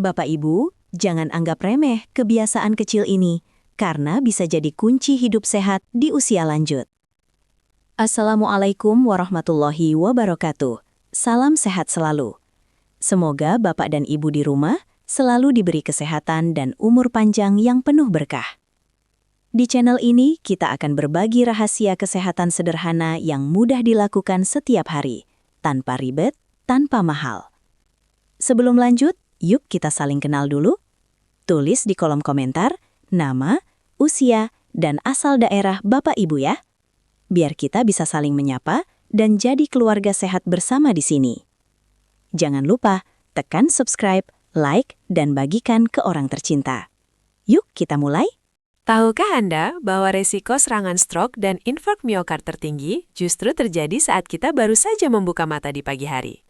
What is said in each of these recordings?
Bapak Ibu, jangan anggap remeh kebiasaan kecil ini, karena bisa jadi kunci hidup sehat di usia lanjut. Assalamualaikum warahmatullahi wabarakatuh. Salam sehat selalu. Semoga Bapak dan Ibu di rumah selalu diberi kesehatan dan umur panjang yang penuh berkah. Di channel ini, kita akan berbagi rahasia kesehatan sederhana yang mudah dilakukan setiap hari, tanpa ribet, tanpa mahal. Sebelum lanjut, yuk kita saling kenal dulu. Tulis di kolom komentar nama, usia, dan asal daerah Bapak Ibu ya. Biar kita bisa saling menyapa dan jadi keluarga sehat bersama di sini. Jangan lupa tekan subscribe, like, dan bagikan ke orang tercinta. Yuk kita mulai. Tahukah Anda bahwa resiko serangan stroke dan infark miokard tertinggi justru terjadi saat kita baru saja membuka mata di pagi hari?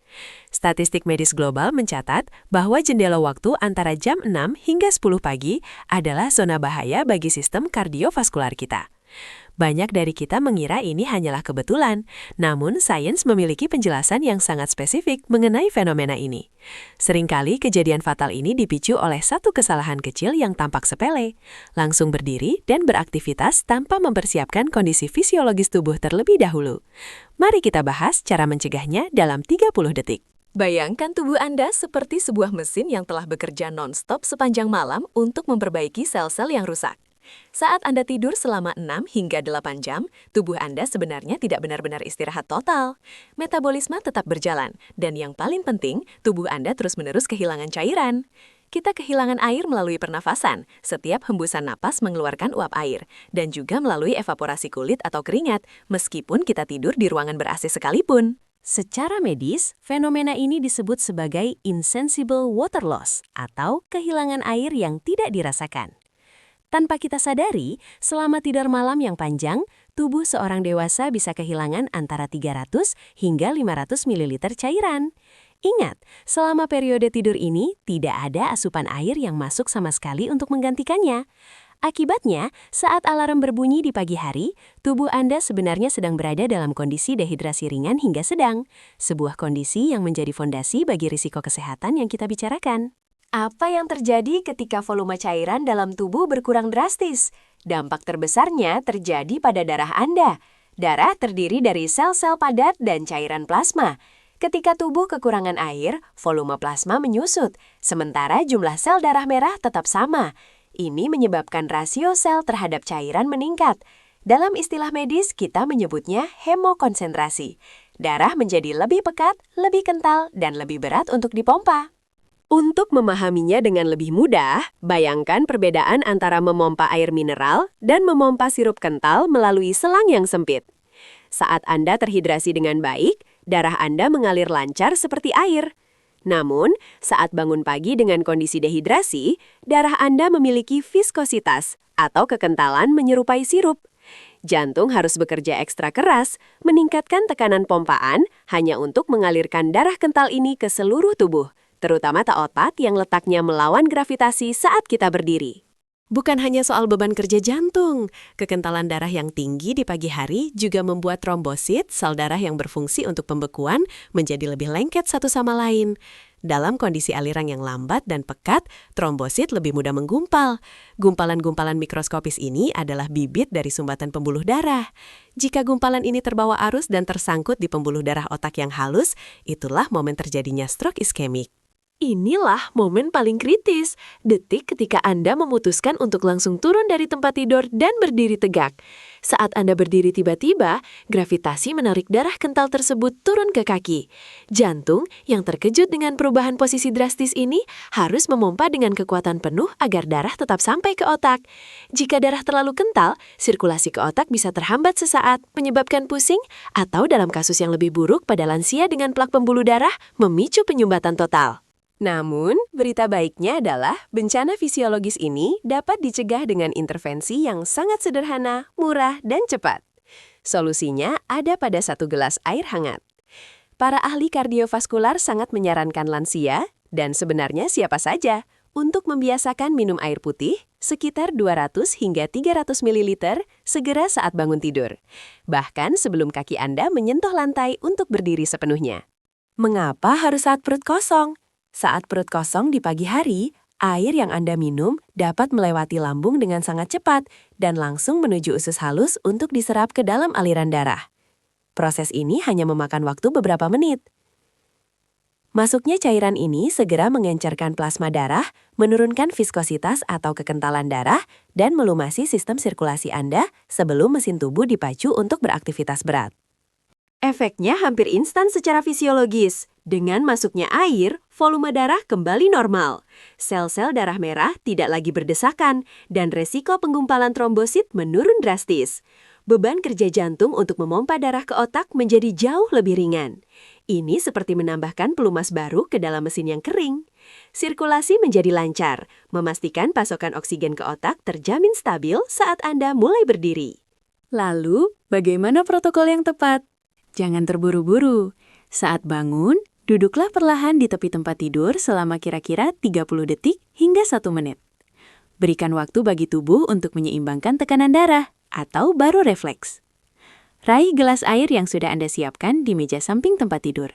Statistik medis global mencatat bahwa jendela waktu antara jam 6 hingga 10 pagi adalah zona bahaya bagi sistem kardiovaskular kita. Banyak dari kita mengira ini hanyalah kebetulan, namun sains memiliki penjelasan yang sangat spesifik mengenai fenomena ini. Seringkali kejadian fatal ini dipicu oleh satu kesalahan kecil yang tampak sepele, langsung berdiri dan beraktivitas tanpa mempersiapkan kondisi fisiologis tubuh terlebih dahulu. Mari kita bahas cara mencegahnya dalam 30 detik. Bayangkan tubuh Anda seperti sebuah mesin yang telah bekerja non-stop sepanjang malam untuk memperbaiki sel-sel yang rusak. Saat Anda tidur selama 6 hingga 8 jam, tubuh Anda sebenarnya tidak benar-benar istirahat total. Metabolisme tetap berjalan, dan yang paling penting, tubuh Anda terus-menerus kehilangan cairan. Kita kehilangan air melalui pernafasan, setiap hembusan napas mengeluarkan uap air, dan juga melalui evaporasi kulit atau keringat, meskipun kita tidur di ruangan ber-AC sekalipun. Secara medis, fenomena ini disebut sebagai insensible water loss atau kehilangan air yang tidak dirasakan. Tanpa kita sadari, selama tidur malam yang panjang, tubuh seorang dewasa bisa kehilangan antara 300 hingga 500 ml cairan. Ingat, selama periode tidur ini, tidak ada asupan air yang masuk sama sekali untuk menggantikannya. Akibatnya, saat alarm berbunyi di pagi hari, tubuh Anda sebenarnya sedang berada dalam kondisi dehidrasi ringan hingga sedang, sebuah kondisi yang menjadi fondasi bagi risiko kesehatan yang kita bicarakan. Apa yang terjadi ketika volume cairan dalam tubuh berkurang drastis? Dampak terbesarnya terjadi pada darah Anda. Darah terdiri dari sel-sel padat dan cairan plasma. Ketika tubuh kekurangan air, volume plasma menyusut, sementara jumlah sel darah merah tetap sama. Ini menyebabkan rasio sel terhadap cairan meningkat. Dalam istilah medis, kita menyebutnya hemokonsentrasi. Darah menjadi lebih pekat, lebih kental, dan lebih berat untuk dipompa. Untuk memahaminya dengan lebih mudah, bayangkan perbedaan antara memompa air mineral dan memompa sirup kental melalui selang yang sempit. Saat Anda terhidrasi dengan baik, darah Anda mengalir lancar seperti air. Namun, saat bangun pagi dengan kondisi dehidrasi, darah Anda memiliki viskositas atau kekentalan menyerupai sirup. Jantung harus bekerja ekstra keras, meningkatkan tekanan pompaan hanya untuk mengalirkan darah kental ini ke seluruh tubuh, terutama otak yang letaknya melawan gravitasi saat kita berdiri. Bukan hanya soal beban kerja jantung, kekentalan darah yang tinggi di pagi hari juga membuat trombosit, sel darah yang berfungsi untuk pembekuan, menjadi lebih lengket satu sama lain. Dalam kondisi aliran yang lambat dan pekat, trombosit lebih mudah menggumpal. Gumpalan-gumpalan mikroskopis ini adalah bibit dari sumbatan pembuluh darah. Jika gumpalan ini terbawa arus dan tersangkut di pembuluh darah otak yang halus, itulah momen terjadinya stroke iskemik. Inilah momen paling kritis, detik ketika Anda memutuskan untuk langsung turun dari tempat tidur dan berdiri tegak. Saat Anda berdiri tiba-tiba, gravitasi menarik darah kental tersebut turun ke kaki. Jantung yang terkejut dengan perubahan posisi drastis ini harus memompa dengan kekuatan penuh agar darah tetap sampai ke otak. Jika darah terlalu kental, sirkulasi ke otak bisa terhambat sesaat, menyebabkan pusing, atau dalam kasus yang lebih buruk pada lansia dengan plak pembuluh darah, memicu penyumbatan total. Namun, berita baiknya adalah bencana fisiologis ini dapat dicegah dengan intervensi yang sangat sederhana, murah, dan cepat. Solusinya ada pada 1 gelas air hangat. Para ahli kardiovaskular sangat menyarankan lansia, dan sebenarnya siapa saja, untuk membiasakan minum air putih sekitar 200 hingga 300 ml segera saat bangun tidur. Bahkan sebelum kaki Anda menyentuh lantai untuk berdiri sepenuhnya. Mengapa harus saat perut kosong? Saat perut kosong di pagi hari, air yang Anda minum dapat melewati lambung dengan sangat cepat dan langsung menuju usus halus untuk diserap ke dalam aliran darah. Proses ini hanya memakan waktu beberapa menit. Masuknya cairan ini segera mengencerkan plasma darah, menurunkan viskositas atau kekentalan darah, dan melumasi sistem sirkulasi Anda sebelum mesin tubuh dipacu untuk beraktivitas berat. Efeknya hampir instan secara fisiologis. Dengan masuknya air, volume darah kembali normal. Sel-sel darah merah tidak lagi berdesakan, dan resiko penggumpalan trombosit menurun drastis. Beban kerja jantung untuk memompa darah ke otak menjadi jauh lebih ringan. Ini seperti menambahkan pelumas baru ke dalam mesin yang kering. Sirkulasi menjadi lancar, memastikan pasokan oksigen ke otak terjamin stabil saat Anda mulai berdiri. Lalu, bagaimana protokol yang tepat? Jangan terburu-buru. Saat bangun, duduklah perlahan di tepi tempat tidur selama kira-kira 30 detik hingga 1 menit. Berikan waktu bagi tubuh untuk menyeimbangkan tekanan darah atau baru refleks. Raih gelas air yang sudah Anda siapkan di meja samping tempat tidur.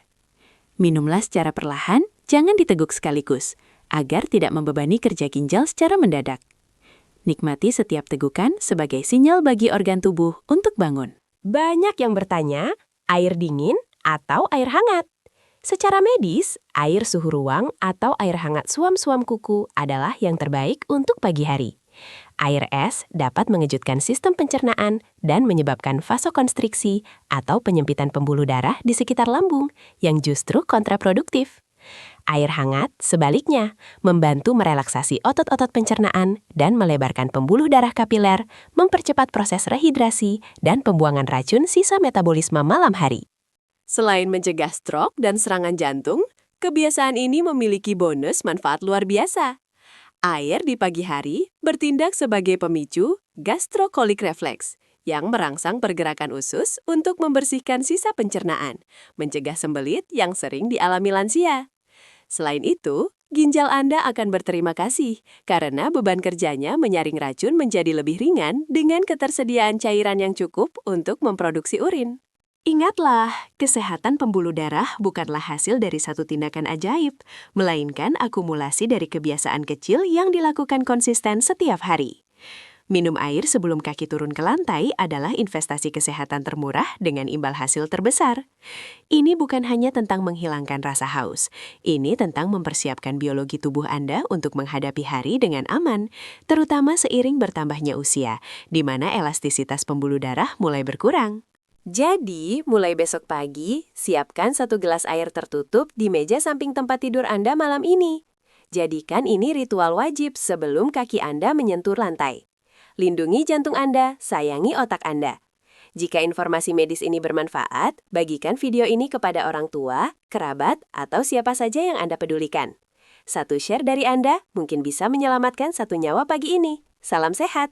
Minumlah secara perlahan, jangan diteguk sekaligus, agar tidak membebani kerja ginjal secara mendadak. Nikmati setiap tegukan sebagai sinyal bagi organ tubuh untuk bangun. Banyak yang bertanya, air dingin atau air hangat? Secara medis, air suhu ruang atau air hangat suam-suam kuku adalah yang terbaik untuk pagi hari. Air es dapat mengejutkan sistem pencernaan dan menyebabkan vasokonstriksi atau penyempitan pembuluh darah di sekitar lambung yang justru kontraproduktif. Air hangat, sebaliknya, membantu merelaksasi otot-otot pencernaan dan melebarkan pembuluh darah kapiler, mempercepat proses rehidrasi, dan pembuangan racun sisa metabolisme malam hari. Selain mencegah stroke dan serangan jantung, kebiasaan ini memiliki bonus manfaat luar biasa. Air di pagi hari bertindak sebagai pemicu gastrokolik refleks yang merangsang pergerakan usus untuk membersihkan sisa pencernaan, mencegah sembelit yang sering dialami lansia. Selain itu, ginjal Anda akan berterima kasih karena beban kerjanya menyaring racun menjadi lebih ringan dengan ketersediaan cairan yang cukup untuk memproduksi urin. Ingatlah, kesehatan pembuluh darah bukanlah hasil dari satu tindakan ajaib, melainkan akumulasi dari kebiasaan kecil yang dilakukan konsisten setiap hari. Minum air sebelum kaki turun ke lantai adalah investasi kesehatan termurah dengan imbal hasil terbesar. Ini bukan hanya tentang menghilangkan rasa haus, ini tentang mempersiapkan biologi tubuh Anda untuk menghadapi hari dengan aman, terutama seiring bertambahnya usia, di mana elastisitas pembuluh darah mulai berkurang. Jadi, mulai besok pagi, siapkan 1 gelas air tertutup di meja samping tempat tidur Anda malam ini. Jadikan ini ritual wajib sebelum kaki Anda menyentuh lantai. Lindungi jantung Anda, sayangi otak Anda. Jika informasi medis ini bermanfaat, bagikan video ini kepada orang tua, kerabat, atau siapa saja yang Anda pedulikan. Satu share dari Anda mungkin bisa menyelamatkan 1 nyawa pagi ini. Salam sehat!